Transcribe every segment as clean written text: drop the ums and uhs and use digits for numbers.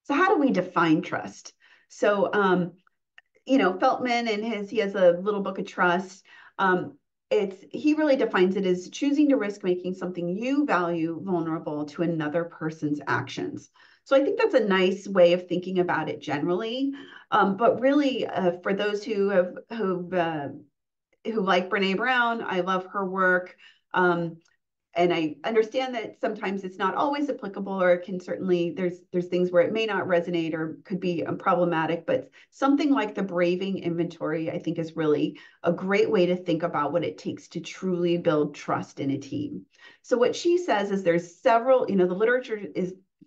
So how do we define trust? So, Feltman and he has a little book of trust. He really defines it as choosing to risk making something you value vulnerable to another person's actions. So I think that's a nice way of thinking about it generally. But really, for those who like Brené Brown, I love her work. And I understand that sometimes it's not always applicable, or it can certainly, there's things where it may not resonate or could be problematic, but something like the braving inventory, I think, is really a great way to think about what it takes to truly build trust in a team. So what she says is there's several, the literature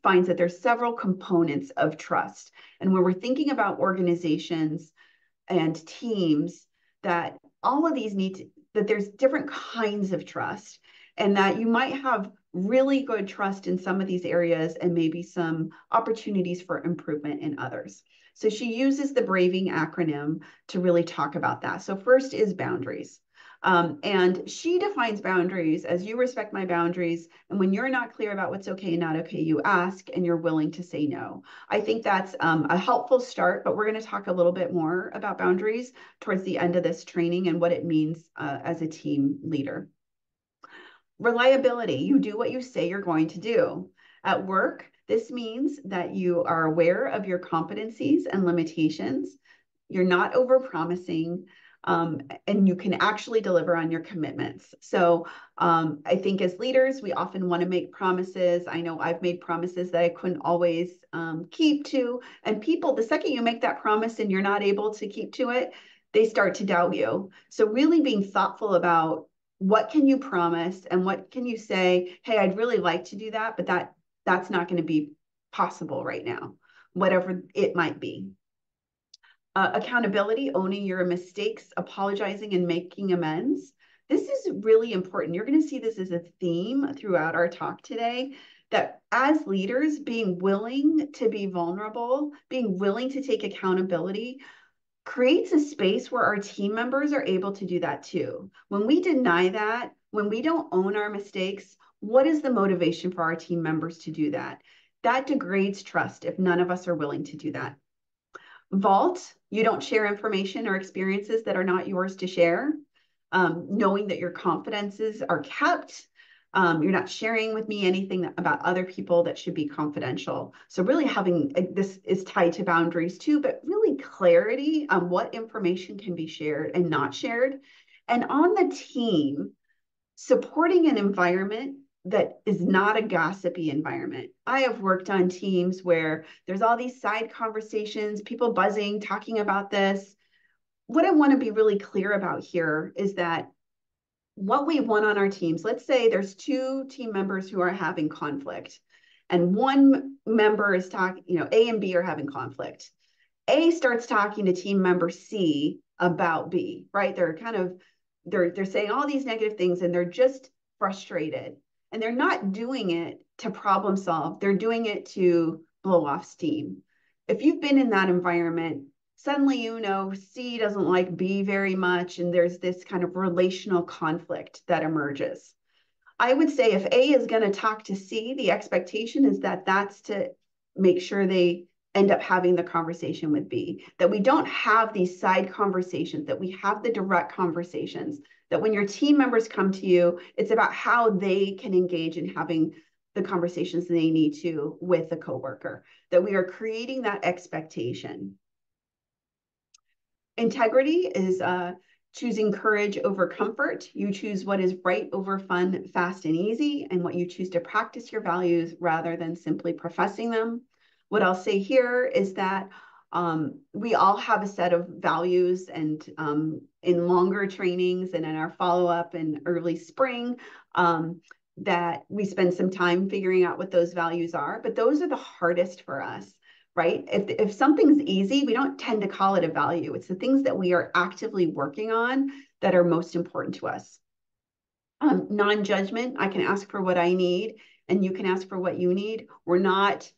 finds that there's several components of trust. And when we're thinking about organizations and teams, that all of these that there's different kinds of trust, and that you might have really good trust in some of these areas and maybe some opportunities for improvement in others. So she uses the braving acronym to really talk about that. So first is boundaries. And she defines boundaries as you respect my boundaries. And when you're not clear about what's okay and not okay, you ask and you're willing to say no. I think that's a helpful start, but we're going to talk a little bit more about boundaries towards the end of this training and what it means as a team leader. Reliability, you do what you say you're going to do. At work, this means that you are aware of your competencies and limitations. You're not overpromising, and you can actually deliver on your commitments. So I think as leaders, we often want to make promises. I know I've made promises that I couldn't always keep to. And people, the second you make that promise and you're not able to keep to it, they start to doubt you. So really being thoughtful about what can you promise and what can you say, hey, I'd really like to do that, but that's not going to be possible right now, whatever it might be. Accountability, owning your mistakes, apologizing and making amends. This is really important. You're going to see this as a theme throughout our talk today, that as leaders, being willing to be vulnerable, being willing to take accountability, creates a space where our team members are able to do that too. When we deny that, when we don't own our mistakes, what is the motivation for our team members to do that? That degrades trust if none of us are willing to do that. Vault, you don't share information or experiences that are not yours to share. Knowing that your confidences are kept. You're not sharing with me anything about other people that should be confidential. So really having, this is tied to boundaries too, but really clarity on what information can be shared and not shared. And on the team, supporting an environment that is not a gossipy environment. I have worked on teams where there's all these side conversations, people buzzing, talking about this. What I want to be really clear about here is that what we want on our teams, let's say there's two team members who are having conflict, and one member is talking, A and B are having conflict. A starts talking to team member C about B, right? They're saying all these negative things and they're just frustrated. And they're not doing it to problem solve. They're doing it to blow off steam. If you've been in that environment, suddenly C doesn't like B very much, and there's this kind of relational conflict that emerges. I would say if A is going to talk to C, the expectation is that that's to make sure they end up having the conversation with B, that we don't have these side conversations, that we have the direct conversations, that when your team members come to you, it's about how they can engage in having the conversations they need to with a coworker, that we are creating that expectation. Integrity is choosing courage over comfort. You choose what is right over fun, fast, and easy, and what you choose to practice your values rather than simply professing them. What I'll say here is that we all have a set of values, and in longer trainings and in our follow-up in early spring, that we spend some time figuring out what those values are, but those are the hardest for us. Right? If something's easy, we don't tend to call it a value. It's the things that we are actively working on that are most important to us. Non-judgment, I can ask for what I need and you can ask for what you need. We're not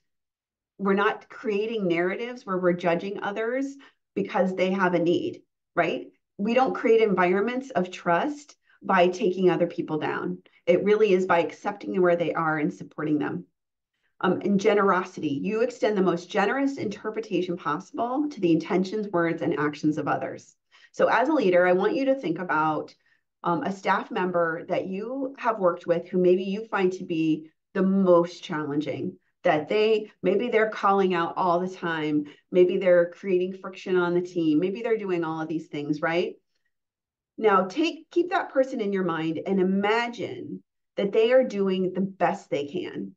creating narratives where we're judging others because they have a need, right? We don't create environments of trust by taking other people down. It really is by accepting where they are and supporting them. And generosity, you extend the most generous interpretation possible to the intentions, words, and actions of others. So as a leader, I want you to think about a staff member that you have worked with who maybe you find to be the most challenging, that maybe they're calling out all the time, maybe they're creating friction on the team, maybe they're doing all of these things, right? Now keep that person in your mind and imagine that they are doing the best they can,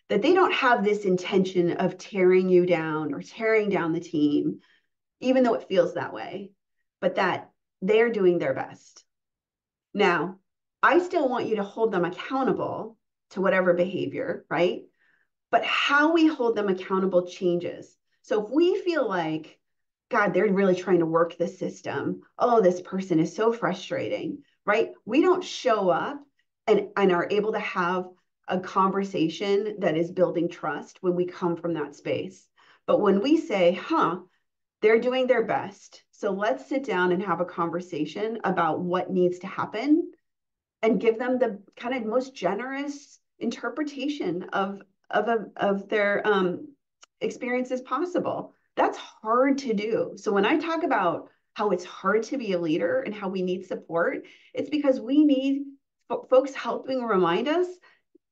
that they don't have this intention of tearing you down or tearing down the team, even though it feels that way, but that they're doing their best. Now, I still want you to hold them accountable to whatever behavior, right? But how we hold them accountable changes. So if we feel like, God, they're really trying to work the system. Oh, this person is so frustrating, right? We don't show up and are able to have a conversation that is building trust when we come from that space. But when we say, they're doing their best. So let's sit down and have a conversation about what needs to happen and give them the kind of most generous interpretation of their experiences possible. That's hard to do. So when I talk about how it's hard to be a leader and how we need support, it's because we need folks helping remind us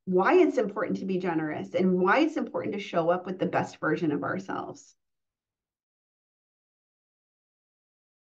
why it's important to be generous and why it's important to show up with the best version of ourselves.